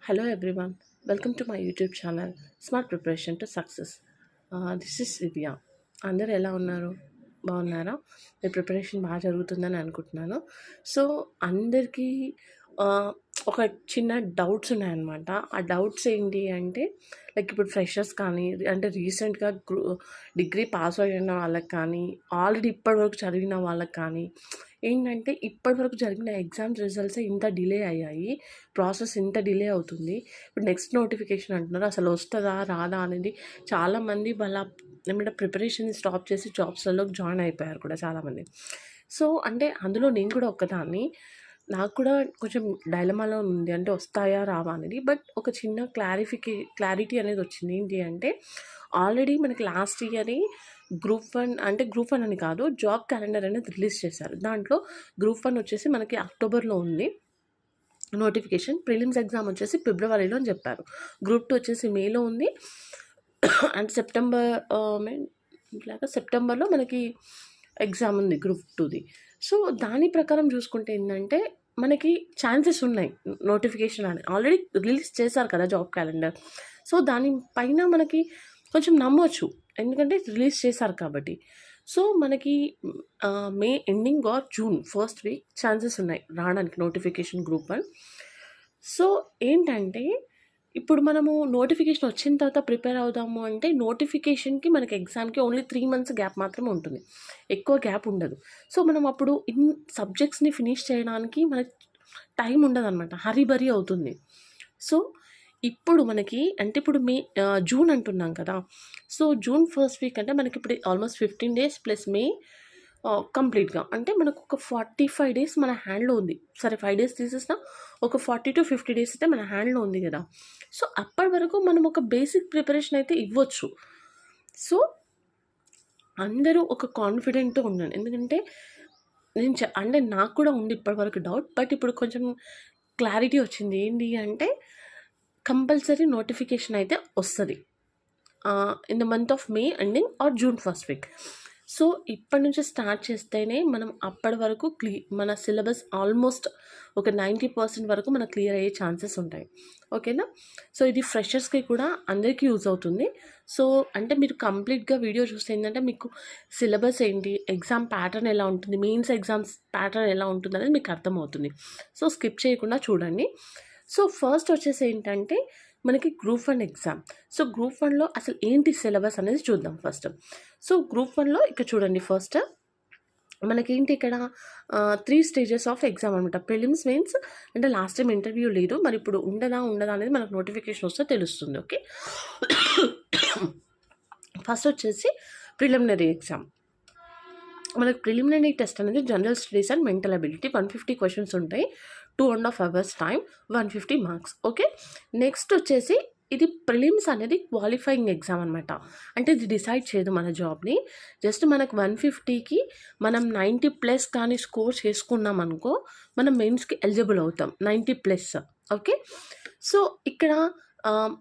Hello everyone, welcome to my YouTube channel Smart Preparation to Success. This is Divya. అందరు ఎలా ఉన్నారు? బాగున్నారా? మీ preparation బాగా జరుగుతుందని అనుకుంటున్నాను. సో అందరికీ ఆహ్, ఒక చిన్న డౌట్స్ ఉన్నాయన్నమాట. ఆ డౌట్స్ ఏంటి అంటే లైక్ ఇప్పుడు ఫ్రెషర్స్ కానీ అంటే రీసెంట్‌గా డిగ్రీ పాస్ అయిన వాళ్ళకి కానీ, ఆల్రెడీ ఇప్పటివరకు చదివిన వాళ్ళకి కానీ ఏంటంటే ఇప్పటివరకు జరిగిన ఎగ్జామ్స్ రిజల్ట్సే ఇంత డిలే అయ్యాయి. ప్రాసెస్ ఇంత డిలే అవుతుంది. ఇప్పుడు నెక్స్ట్ నోటిఫికేషన్ అంటున్నారు. అసలు వస్తదా? రాదా? అనేది చాలామంది వాళ్ళ ఏమంటే ప్రిపరేషన్‌ని స్టాప్ చేసి జాబ్స్‌లలోకి జాయిన్ అయిపోయారు కూడా చాలామంది. సో, అంటే అందులో నేను కూడా ఒక్కదాన్ని. నాకు కూడా కొంచెం డైలమాలో ఉంది. అంటే వస్తాయా? రావా? అనేది. బట్ ఒక చిన్న క్లారిటీ అనేది వచ్చింది. ఏంటి అంటే ఆల్రెడీ మనకి లాస్ట్ ఇయరే గ్రూప్ 1 అని కాదు, జాబ్ క్యాలెండర్ అనేది రిలీజ్ చేశారు. దాంట్లో గ్రూప్ 1 వచ్చేసి మనకి అక్టోబర్‌లో ఉంది నోటిఫికేషన్. ప్రిలిమ్స్ ఎగ్జామ్ వచ్చేసి ఫిబ్రవరిలో అని చెప్పారు. గ్రూప్ 2 వచ్చేసి మేలో ఉంది. అండ్ సెప్టెంబర్లో మనకి ఎగ్జామ్ ఉంది గ్రూప్ 2ది. సో దాని ప్రకారం చూసుకుంటే ఏంటంటే మనకి ఛాన్సెస్ ఉన్నాయి. నోటిఫికేషన్ అని ఆల్రెడీ రిలీజ్ చేశారు కదా జాబ్ క్యాలెండర్. సో దానిపైన మనకి కొంచెం నమ్మొచ్చు. ఎందుకంటే రిలీజ్ చేశారు కాబట్టి. సో మనకి May ending or June first week chances ఉన్నాయి రావడానికి నోటిఫికేషన్ గ్రూప్ 1. సో ఏంటంటే ఇప్పుడు మనము నోటిఫికేషన్ వచ్చిన తర్వాత ప్రిపేర్ అవుదాము అంటే నోటిఫికేషన్‌కి మనకి ఎగ్జామ్‌కి ఓన్లీ 3 మంత్స్ గ్యాప్ మాత్రమే ఉంటుంది. ఎక్కువ గ్యాప్ ఉండదు. సో మనం అప్పుడు సబ్జెక్ట్స్‌ని ఫినిష్ చేయడానికి మనకి టైం ఉండదనమాట. హరీ బరీ అవుతుంది. సో ఇప్పుడు మనకి అంటే ఇప్పుడు జూన్ అంటున్నాం కదా! సో జూన్ ఫస్ట్ వీక్ అంటే మనకిప్పుడు ఆల్మోస్ట్ 15 డేస్ ప్లస్ మే కంప్లీట్‌గా అంటే మనకు ఒక 45 డేస్ మన హ్యాండ్‌లో ఉంది. సరే 5 డేస్ తీసేసినా ఒక 40-50 డేస్ అయితే మన హ్యాండ్‌లో ఉంది గదా! సో అప్పటి వరకు మనం ఒక బేసిక్ ప్రిపరేషన్ అయితే ఇవ్వచ్చు. సో అందరూ ఒక కాన్ఫిడెంట్‌తో ఉండండి. ఎందుకంటే నేను అంటే నాకు కూడా ఉంది ఇప్పటివరకు డౌట్. బట్ ఇప్పుడు కొంచెం క్లారిటీ వచ్చింది. ఏంటి అంటే కంపల్సరీ నోటిఫికేషన్ అయితే వస్తది. In the month of May ending or June first week. So ఇప్పటి నుంచి స్టార్ట్ చేస్తేనే మనం అప్పటి వరకు మన సిలబస్ ఆల్మోస్ట్ ఒక 90% వరకు మనకు క్లియర్ అయ్యే ఛాన్సెస్ ఉంటాయి. ఓకేనా? సో ఇది ఫ్రెషర్స్‌కి కూడా అందరికీ యూజ్ అవుతుంది. సో అంటే మీరు కంప్లీట్‌గా వీడియో చూస్తే ఏంటంటే మీకు సిలబస్ ఏంటి, ఎగ్జామ్ ప్యాటర్న్ ఎలా ఉంటుంది, మెయిన్స్ ఎగ్జామ్స్ ప్యాటర్న్ ఎలా ఉంటుందనేది మీకు అర్థమవుతుంది. సో స్కిప్ చేయకుండా చూడండి. సో ఫస్ట్ వచ్చేసి ఏంటంటే మనకి గ్రూప్ 1 ఎగ్జామ్. సో గ్రూప్ 1లో అసలు ఏంటి సిలబస్ అనేది చూద్దాం ఫస్ట్. సో గ్రూప్ 1లో ఇక్కడ చూడండి ఫస్ట్ మనకేంటి ఇక్కడ 3 స్టేజెస్ ఆఫ్ ఎగ్జామ్ అనమాట. ప్రిలిమ్స్, మెయిన్స్ అంటే లాస్ట్ టైం ఇంటర్వ్యూ లేదు. మరి ఇప్పుడు ఉండదా అనేది మనకు నోటిఫికేషన్ వస్తే తెలుస్తుంది. ఓకే. ఫస్ట్ వచ్చేసి ప్రిలిమినరీ ఎగ్జామ్. మనకు ప్రిలిమినరీ టెస్ట్ అనేది general studies and mental ability 150 questions ఉంటాయి. 2.5 hours time, 150 marks. Okay. Next వచ్చేసి ఇది ప్రిలిమ్స్ అనేది క్వాలిఫైయింగ్ ఎగ్జామ్ అనమాట. అంటే ఇది డిసైడ్ చేయదు మన జాబ్ని. జస్ట్ మనకు 150కి మనం 90+ కానీ స్కోర్ చేసుకున్నాం అనుకో మనం మెయిన్స్కి ఎలిజిబుల్ అవుతాం 90+. ఓకే. సో ఇక్కడ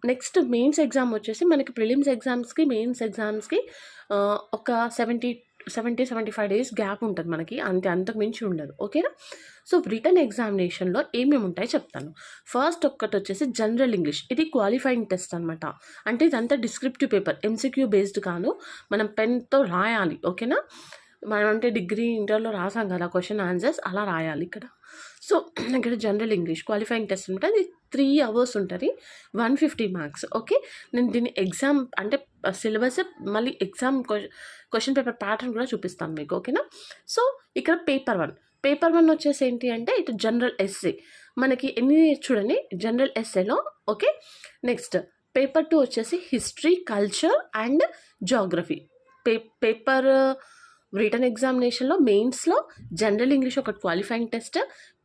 నెక్స్ట్ మెయిన్స్ ఎగ్జామ్ వచ్చేసి మనకి ప్రిలిమ్స్ ఎగ్జామ్స్కి మెయిన్స్ ఎగ్జామ్స్కి ఒక 70-75 డేస్ గ్యాప్ ఉంటుంది మనకి. అంతకు మించి ఉండదు. ఓకేనా? సో రిటన్ ఎగ్జామినేషన్లో ఏమేమి ఉంటాయో చెప్తాను. ఫస్ట్ ఒక్కటి వచ్చేసి జనరల్ ఇంగ్లీష్. ఇది క్వాలిఫైయింగ్ టెస్ట్ అనమాట. అంటే ఇదంతా డిస్క్రిప్టివ్ పేపర్, ఎంసీక్యూ బేస్డ్ కాదు. మనం పెన్తో రాయాలి. ఓకేనా? మనం అంటే డిగ్రీ ఇంటర్లో రాసాం కదా క్వశ్చన్ ఆన్సర్స్, అలా రాయాలి ఇక్కడ. సో ఇక్కడ జనరల్ ఇంగ్లీష్ క్వాలిఫైయింగ్ టెస్ట్ ఉంటుంది. అది 3 అవర్స్ ఉంటుంది, 150 మార్క్స్. ఓకే. నేను దీన్ని ఎగ్జామ్ అంటే సిలబస్ మళ్ళీ ఎగ్జామ్ క్వశ్చన్ పేపర్ ప్యాటర్న్ కూడా చూపిస్తాను మీకు. ఓకేనా? సో ఇక్కడ పేపర్ 1 వచ్చేసి ఏంటి అంటే ఇటు జనరల్ ఎస్సే. మనకి ఎన్ని చూడండి జనరల్ ఎస్సేలో. ఓకే. నెక్స్ట్ పేపర్ 2 వచ్చేసి history, culture and geography. Paper written ఎగ్జామినేషన్లో మెయిన్స్లో జనరల్ ఇంగ్లీష్ ఒకటి క్వాలిఫైయింగ్ టెస్ట్.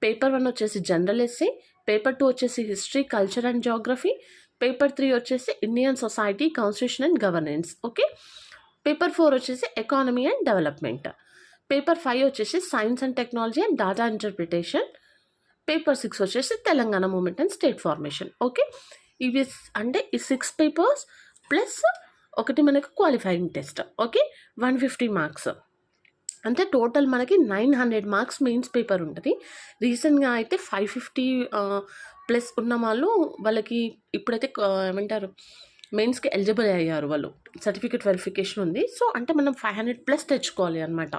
పేపర్ 1 వచ్చేసి జనరల్ ఎస్సే. పేపర్ 2 వచ్చేసి history, culture and geography. Paper 3 వచ్చేసి Indian society, constitution and governance. Okay. Paper 4 వచ్చేసి ఎకానమీ అండ్ డెవలప్మెంట్. పేపర్ 5 వచ్చేసి science and technology and data interpretation. Paper 6 వచ్చేసి Telangana movement and state formation. Okay. ఇవి అంటే ఈ 6 papers plus ఒకటి మనకు క్వాలిఫైయింగ్ టెస్ట్. ఓకే. 150 మార్క్స్. అంటే టోటల్ మనకి 900 మార్క్స్ మెయిన్స్ పేపర్ ఉంటుంది. రీసెంట్గా అయితే 550 ప్లస్ ఉన్న వాళ్ళు వాళ్ళకి ఇప్పుడైతే ఏమంటారు మెయిన్స్కి ఎలిజిబుల్ అయ్యారు వాళ్ళు, సర్టిఫికేట్ వెరిఫికేషన్ ఉంది. సో అంటే మనం 500+ తెచ్చుకోవాలి అనమాట.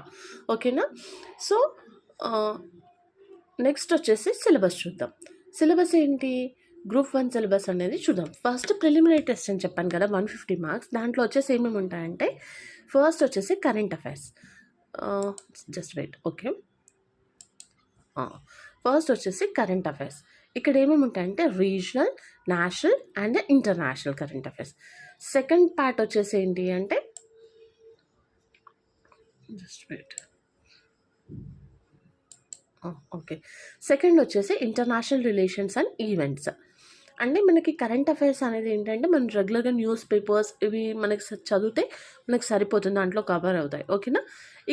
ఓకేనా. సో నెక్స్ట్ వచ్చేసి సిలబస్ చూద్దాం. సిలబస్ ఏంటి, గ్రూప్ 1 సిలబస్ అనేది చూద్దాం. ఫస్ట్ ప్రిలిమినరీ టెస్ట్ అని చెప్పాను కదా, 150 మార్క్స్. దాంట్లో వచ్చేసి ఏమేమి ఉంటాయంటే ఫస్ట్ వచ్చేసి current affairs. Just wait. Okay, first వచ్చేసి కరెంట్ అఫైర్స్. ఇక్కడ ఏమేమి ఉంటాయంటే regional, national and international current affairs. Second part వచ్చేసి ఏంటి అంటే జస్ట్ వెయిట్. ఓకే, సెకండ్ వచ్చేసి ఇంటర్నేషనల్ రిలేషన్స్ అండ్ ఈవెంట్స్. అంటే మనకి కరెంట్ అఫైర్స్ అనేది ఏంటంటే మనం రెగ్యులర్గా న్యూస్ పేపర్స్ ఇవి మనకి చదివితే మనకి సరిపోతుంది, దాంట్లో కవర్ అవుతాయి. ఓకేనా.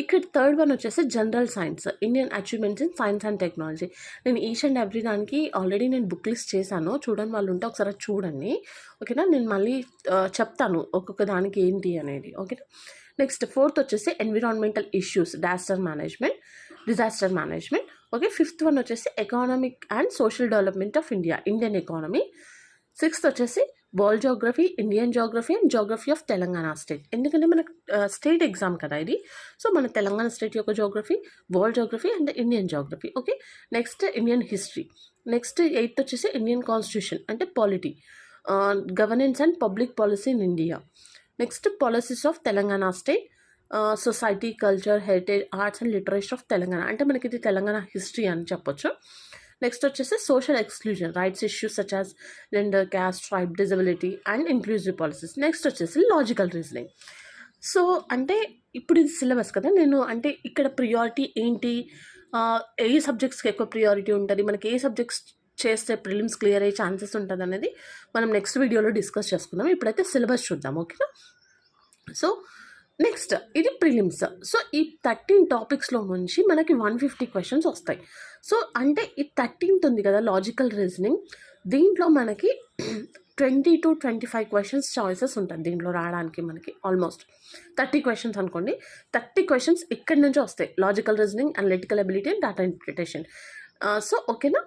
ఇక్కడ థర్డ్ వన్ వచ్చేసి general science, Indian achievements in science and technology. నేను ఈచ్ అండ్ ఎవ్రీ దానికి ఆల్రెడీ నేను బుక్ లిస్ట్ చేశాను, చూడని వాళ్ళు ఉంటే ఒకసారి చూడండి. ఓకేనా, నేను మళ్ళీ చెప్తాను ఒక్కొక్క దానికి ఏంటి అనేది. ఓకేనా. నెక్స్ట్ ఫోర్త్ వచ్చేసి environmental issues, disaster management. Okay, fifth one వచ్చేసి economic and social development of India, Indian economy. Sixth వచ్చేసి world geography, Indian geography and geography of Telangana state. ఎందుకంటే మనకు స్టేట్ ఎగ్జామ్ కదా ఇది, సో మన తెలంగాణ స్టేట్ యొక్క geography, world geography and Indian geography. Okay, next Indian history. Next eighth వచ్చేసి Indian constitution అంటే polity, governance and public policy in India. Next policies of Telangana state, society, culture, heritage, arts and literature of Telangana. అంటే మనకి ఇది Telangana history అని చెప్పొచ్చు. Next వచ్చేసి social exclusion, rights issues such as gender, caste, tribe, disability and inclusive policies. Next వచ్చేసి logical reasoning. So అంటే ఇప్పుడు ఇది సిలబస్ కదా, నేను అంటే ఇక్కడ ప్రియారిటీ ఏంటి, ఏ సబ్జెక్ట్స్కి ఎక్కువ ప్రియారిటీ ఉంటుంది, మనకి ఏ సబ్జెక్ట్స్ చేస్తే ప్రిలిమ్స్ క్లియర్ అయ్యే ఛాన్సెస్ ఉంటుంది అనేది మనం నెక్స్ట్ వీడియోలో డిస్కస్ చేసుకుందాం. ఇప్పుడైతే సిలబస్ చూద్దాం. ఓకేనా. సో నెక్స్ట్ ఇది ప్రిలిమ్స్. సో ఈ 13 టాపిక్స్లో నుంచి మనకి 150 క్వశ్చన్స్ వస్తాయి. సో అంటే ఈ 13th ఉంది కదా లాజికల్ రీజనింగ్, దీంట్లో మనకి 20 to 25 క్వశ్చన్స్ చాయిసెస్ ఉంటుంది దీంట్లో రావడానికి. మనకి ఆల్మోస్ట్ 30 క్వశ్చన్స్ అనుకోండి, 30 క్వశ్చన్స్ ఇక్కడి నుంచి వస్తాయి. Logical reasoning, analytical ability and data interpretation. So ఓకేనా,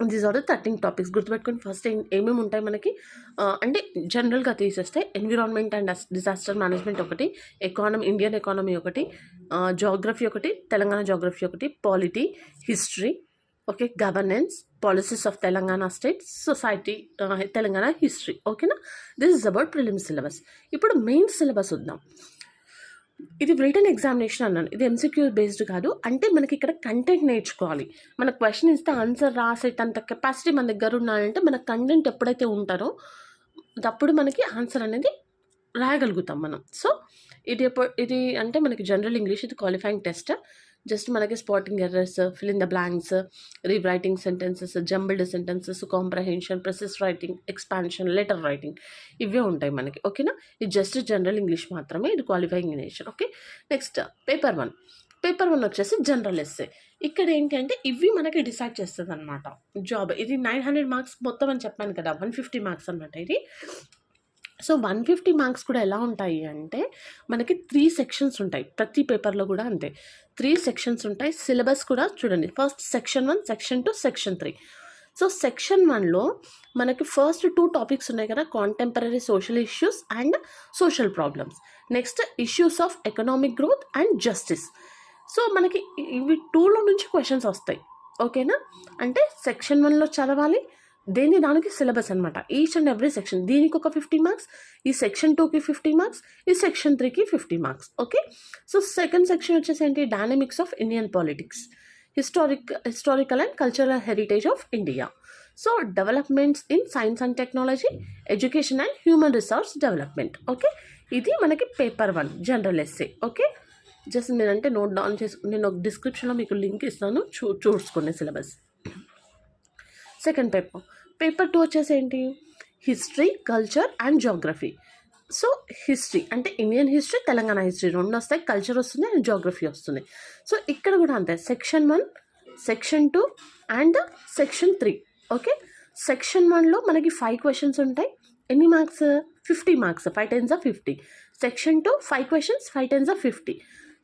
దీస్ ఆర్ ద 13 టాపిక్స్. గుర్తుపెట్టుకుని ఫస్ట్ ఏమేమి ఉంటాయి మనకి అంటే జనరల్గా తీసేస్తే ఎన్విరాన్మెంట్ అండ్ డిజాస్టర్ మేనేజ్మెంట్ ఒకటి, ఇండియన్ ఎకానమీ ఒకటి, జోగ్రఫీ ఒకటి, తెలంగాణ జోగ్రఫీ ఒకటి, polity, history, okay, governance, policies of Telangana state, society, Telangana history. ఓకేనా, this is about prelims syllabus. ఇప్పుడు మెయిన్ సిలబస్ వద్దాం. ఇది రిటర్న్ ఎగ్జామినేషన్ అన్నాను, ఇది ఎంసీక్యూ బేస్డ్ కాదు. అంటే మనకి ఇక్కడ కంటెంట్ నేర్చుకోవాలి. మన క్వశ్చన్ ఇస్తే ఆన్సర్ రాసేటంత కెపాసిటీ మన దగ్గర ఉన్నాయంటే మన కంటెంట్ ఎప్పుడైతే ఉంటారో అప్పుడు మనకి ఆన్సర్ అనేది రాయగలుగుతాం మనం. సో ఇది అంటే మనకి జనరల్ ఇంగ్లీష్, ఇది క్వాలిఫైయింగ్ టెస్ట్. జస్ట్ మనకి spotting errors, fill in the blanks, rewriting sentences, jumbled sentences, comprehension, precis writing, expansion, letter writing, ఇవే ఉంటాయి మనకి. ఓకేనా, ఇది జస్ట్ జనరల్ ఇంగ్లీష్ మాత్రమే, ఇది qualifying nature. Okay, next paper 1 వచ్చేసి జనరల్ ఎస్సే. ఇక్కడ ఏంటంటే ఇవి మనకి డిసైడ్ చేస్తుంది అనమాట జాబ్. ఇది 900 మార్క్స్ మొత్తం అని చెప్పాను కదా, 150 మార్క్స్ అనమాట ఇది. సో 150 మార్క్స్ కూడా ఎలా ఉంటాయి అంటే మనకి 3 సెక్షన్స్ ఉంటాయి, ప్రతి పేపర్లో కూడా అంతే 3 సెక్షన్స్ ఉంటాయి. సిలబస్ కూడా చూడండి, first section 1, section 2, section 3. So section 1లో మనకి ఫస్ట్ 2 టాపిక్స్ ఉన్నాయి కదా, contemporary social issues and social problems. Next issues of economic growth and justice. So మనకి ఇవి 2లో నుంచి క్వశ్చన్స్ వస్తాయి. ఓకేనా, అంటే సెక్షన్ 1లో చదవాలి, దానికి సిలబస్ అనమాట. ఈచ్ అండ్ ఎవ్రీ సెక్షన్, దీనికి ఒక 50 మార్క్స్, ఈ సెక్షన్ 2కి 50 మార్క్స్, ఈ సెక్షన్ 3కి 50 marks. Okay, so second section వచ్చేసి ఏంటి, dynamics of Indian politics, historical and cultural heritage of India. So developments in science and technology, education and human resource development. Okay, ఇది మనకి paper 1 general essay. Okay, just నేనంటే note down చేసుకుని నేను ఒక డిస్క్రిప్షన్లో మీకు లింక్ ఇస్తాను, చూసుకోండి సిలబస్. సెకండ్ పేపర్ 2 వచ్చేసి ఏంటి, history, culture and geography. So history అంటే ఇండియన్ హిస్టరీ, తెలంగాణ హిస్టరీ 2 వస్తాయి, కల్చర్ వస్తుంది అండ్ జోగ్రఫీ వస్తుంది. సో ఇక్కడ కూడా అంతే, section 1, section 2 and section 3. Okay, section 1లో మనకి 5 క్వశ్చన్స్ ఉంటాయి. ఎన్ని marks, 50 marks, 5 times 50. Section 2 5 questions, 5 times 50.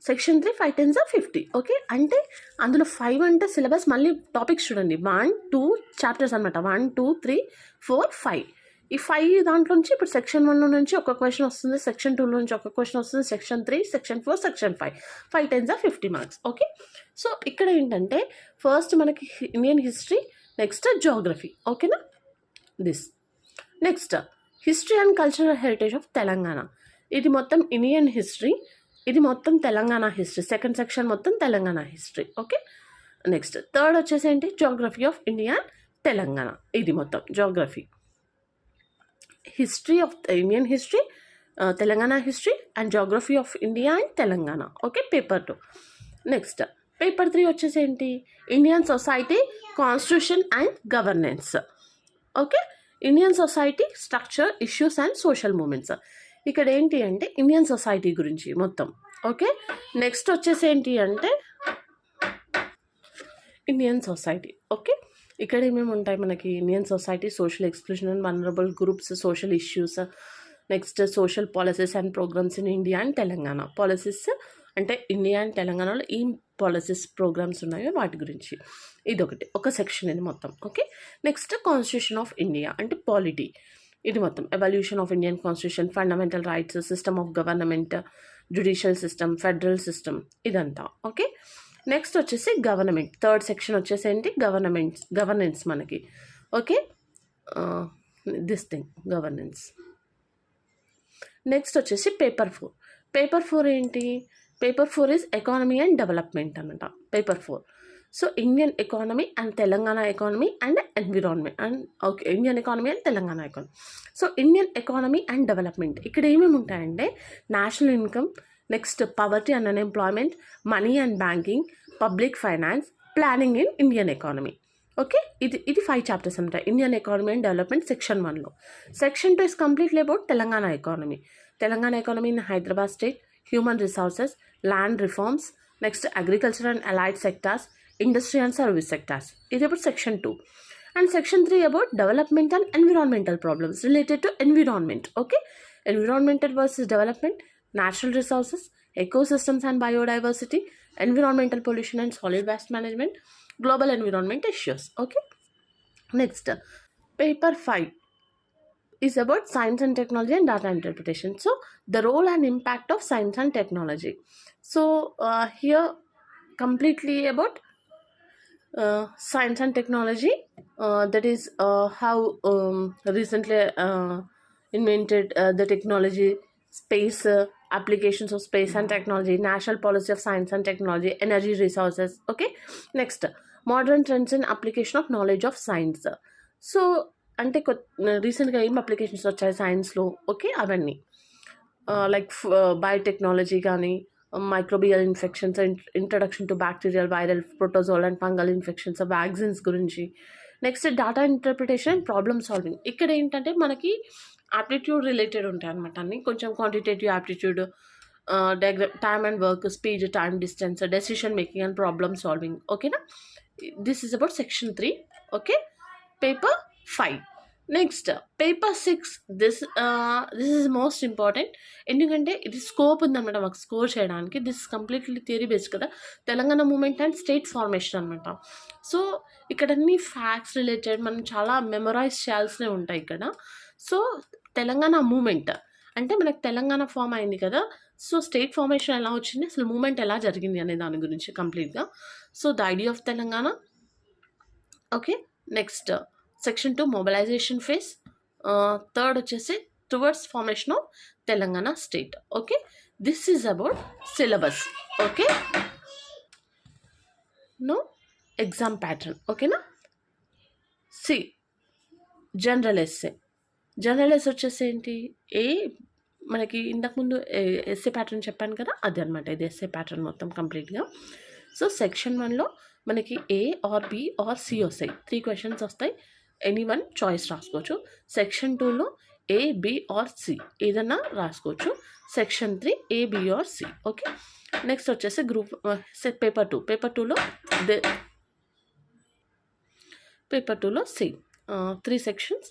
Section 3 5 10s are 50. Okay, అంటే అందులో 5 అంటే సిలబస్ మళ్ళీ టాపిక్స్ చూడండి, 1 2 చాప్టర్స్ అనమాట, 1 2 3 4 5. ఈ 5 దాంట్లో నుంచి ఇప్పుడు సెక్షన్ 1 నుంచి ఒక క్వశ్చన్ వస్తుంది, సెక్షన్ 2 నుంచి ఒక క్వశ్చన్ వస్తుంది, section 3 section 4 section 5 5 10s are 50 marks. Okay, so ఇక్కడ ఏంటంటే ఫస్ట్ మనకి ఇండియన్ హిస్టరీ, నెక్స్ట్ జోగ్రఫీ. ఓకేనా, this next history and cultural heritage of Telangana. ఇది మొత్తం ఇండియన్ హిస్టరీ, ఇది మొత్తం తెలంగాణ హిస్టరీ, సెకండ్ సెక్షన్ మొత్తం Telangana history. Okay, next third వచ్చేసి ఏంటి, geography of India and Telangana. ఇది మొత్తం geography, history of Indian history, Telangana history and geography of India and Telangana. Okay, paper 2. Next paper 3 వచ్చేసి ఏంటి, Indian society, constitution and governance. Okay, Indian society structure, issues and social moments. ఇక్కడ ఏంటి అంటే Indian society గురించి మొత్తం. Okay, next వచ్చేసి ఏంటి అంటే ఇండియన్ సొసైటీ. ఓకే, ఇక్కడ ఏమేమి ఉంటాయి మనకి, Indian society, social exclusion and vulnerable groups, social issues, next social policies and programmes in India and Telangana. Policies అంటే ఇండియా అండ్ తెలంగాణలో ఏం పాలసీస్ ప్రోగ్రామ్స్ ఉన్నాయో వాటి గురించి. ఇదొకటి, ఒక సెక్షన్ ఇది మొత్తం. Okay, next constitution of India అంటే పాలిటీ. ఇది మొత్తం evolution of Indian constitution, fundamental rights, system of government, judicial system, federal system, ఇదంతా. ఓకే, నెక్స్ట్ వచ్చేసి గవర్నమెంట్, థర్డ్ సెక్షన్ వచ్చేసి ఏంటి, గవర్నెన్స్ మనకి. Okay, this thing governance. Next వచ్చేసి పేపర్ 4. పేపర్ 4 ఏంటి, paper 4 is economy and development అనమాట. Paper 4 so Indian economy and Telangana economy and environment and okay, Indian economy and Telangana economy. So Indian economy and development ఇక్కడ ఏమేమి ఉంటాయంటే national income, next poverty and unemployment, money and banking, public finance, planning in Indian economy. Okay, ఇది 5 chapters అనమాట Indian economy and development section 1లో. Section 2 is completely about Telangana economy. Telangana economy in Hyderabad state, human resources, land reforms, next agriculture and allied sectors, industry and service sectors. ఇది about section 2. And section 3 about development and environmental problems related to environment. Okay, environmental versus development, natural resources, ecosystems and biodiversity, environmental pollution and solid waste management, global environment issues. Okay, next paper 5 is about science and technology and data interpretation. So the role and impact of science and technology. So here completely about science and technology, that is how recently invented the technology, space, applications of space and technology, national policy of science and technology, energy resources. Okay, next modern trends in application of knowledge of science. So అంటే రీసెంట్గా ఏం applications వచ్చాయి సైన్స్లో. Okay, అవన్నీ like biotechnology కానీ, microbial infections, introduction to bacterial, viral, protozoal and fungal infections, vaccines గురించి. Next data interpretation and problem solving. ఇక్కడ ఏంటంటే మనకి యాప్టిట్యూడ్ రిలేటెడ్ ఉంటాయి అనమాట అన్ని, కొంచెం quantitative aptitude, time and work, speed, time, distance, decision making and problem solving. ఓకేనా, this is about section 3. Okay, paper 5. Next paper 6. This is most important, ఎందుకంటే ఇది స్కోప్ ఉందన్నమాట మాకు స్కోర్ చేయడానికి. దిస్ కంప్లీట్లీ థియరీ బేస్డ్ కదా, Telangana movement and state formation అనమాట. So ఇక్కడ అన్ని ఫ్యాక్ట్స్ రిలేటెడ్ మనం చాలా మెమరైజ్ చేయాల్సినవి ఉంటాయి ఇక్కడ. సో తెలంగాణ మూమెంట్ అంటే మనకు తెలంగాణ ఫామ్ అయింది కదా, సో స్టేట్ ఫార్మేషన్ ఎలా వచ్చింది, అసలు మూమెంట్ ఎలా జరిగింది అనే దాని గురించి కంప్లీట్గా. So the idea of Telangana. Okay, next section 2 mobilisation phase, third వచ్చేసి towards formation of Telangana state. Okay, this is about syllabus. Okay, no exam pattern. ఓకేనా, C general essay. General essay వచ్చేసి ఏంటి, మనకి ఇంతకుముందు ఎస్సే ప్యాటర్న్ చెప్పాను కదా, అది అనమాట. ఇది ఎస్సే ప్యాటర్న్ మొత్తం కంప్లీట్గా. సో సెక్షన్ 1లో మనకి A or B or C వస్తాయి, 3 క్వశ్చన్స్ వస్తాయి, ఎనీ వన్ చాయిస్ రాసుకోవచ్చు. సెక్షన్ 2లో ఏ, బి ఆర్ సి ఏదన్నా రాసుకోవచ్చు. Section 3 A, B or C. Okay, next వచ్చేసి గ్రూప్ పేపర్ 2. పేపర్ 2లో సి 3 sections,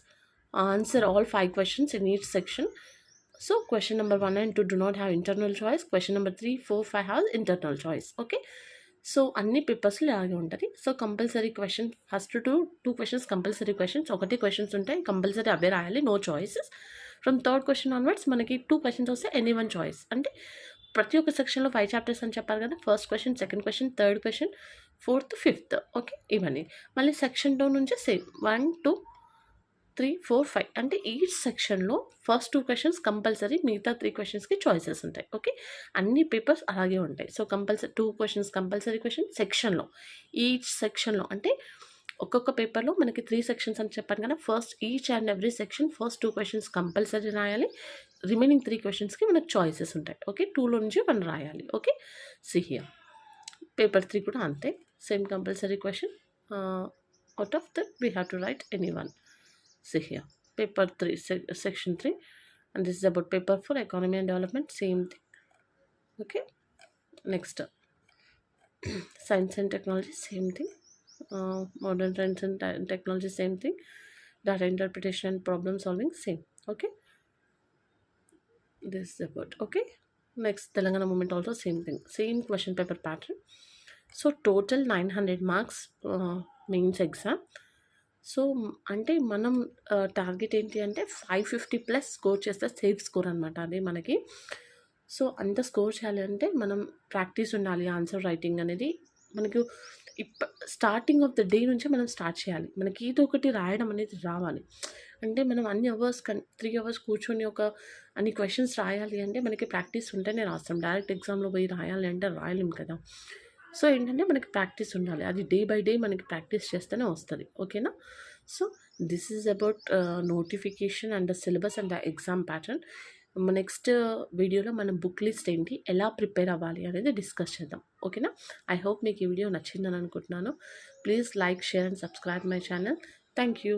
answer all 5 questions in each section. So question number 1 and 2 do not have internal choice. Question number 3, 4, 5 has internal choice. ఓకే. So అన్ని పేపర్స్లో ఇలాగే ఉంటుంది. So compulsory question first two questions compulsory questions, ఒకటి questions ఉంటాయి compulsory అవే రాయాలి, no choices. From third question onwards మనకి 2 క్వశ్చన్స్ వస్తే ఎనీ వన్ చాయిస్. అంటే ప్రతి ఒక్క సెక్షన్లో 5 చాప్టర్స్ అని చెప్పారు కదా, first question, second question, third question, fourth, fifth. Okay, ఇవన్నీ మళ్ళీ సెక్షన్ 2 నుంచి సేమ్ 1, 2, 3, 4, 5 అంటే ఈచ్ సెక్షన్లో ఫస్ట్ 2 క్వశ్చన్స్ కంపల్సరీ, మిగతా 3 క్వశ్చన్స్కి చాయిసెస్ ఉంటాయి. ఓకే, అన్ని పేపర్స్ అలాగే ఉంటాయి. So compulsory 2 questions compulsory question సెక్షన్లో, ఈచ్ సెక్షన్లో అంటే ఒక్కొక్క పేపర్లో మనకి 3 సెక్షన్స్ అని చెప్పాను కదా, first each and every section first 2 questions compulsory రాయాలి, రిమైనింగ్ 3 క్వశ్చన్స్కి మనకు చాయిసెస్ ఉంటాయి. ఓకే, 2లో నుంచి 1 రాయాలి. ఓకే, సి హియర్ పేపర్ 3 కూడా అంతే, same compulsory question, out of that we have to right any one. See here, paper 3, section 3, and this is about paper 4, economy and development, same thing. Okay, next science and technology, same thing. Modern science and technology, same thing. Data interpretation and problem solving, same. Okay, this is about. Okay, next Telangana movement, also same thing, same question paper pattern. So total 900 marks, mains exam. So అంటే మనం target ఏంటి అంటే 550+ score చేస్తే safe score అనమాట అది మనకి. So అంత score చేయాలి అంటే మనం ప్రాక్టీస్ ఉండాలి, ఆన్సర్ రైటింగ్ అనేది మనకు స్టార్టింగ్ ఆఫ్ ద డే నుంచే మనం స్టార్ట్ చేయాలి. మనకి ఏదో ఒకటి రాయడం అనేది రావాలి. అంటే మనం అన్ని అవర్స్ 3 అవర్స్ కూర్చొని అన్ని క్వశ్చన్స్ రాయాలి అంటే మనకి ప్రాక్టీస్ ఉంటేనే రాస్తాం. డైరెక్ట్ ఎగ్జామ్లో పోయి రాయాలి అంటే రాయలేం కదా. సో ఏంటంటే మనకి ప్రాక్టీస్ ఉండాలి, అది డే బై డే మనకి ప్రాక్టీస్ చేస్తేనే వస్తుంది. ఓకేనా. So this is about notification and the syllabus and the exam pattern. Next వీడియోలో మనం బుక్ లిస్ట్ ఏంటి, ఎలా ప్రిపేర్ అవ్వాలి అనేది డిస్కస్ చేద్దాం. ఓకేనా. ఐ హోప్ మీకు ఈ వీడియో నచ్చిందని అనుకుంటున్నాను. Please like, share and subscribe my channel. Thank you.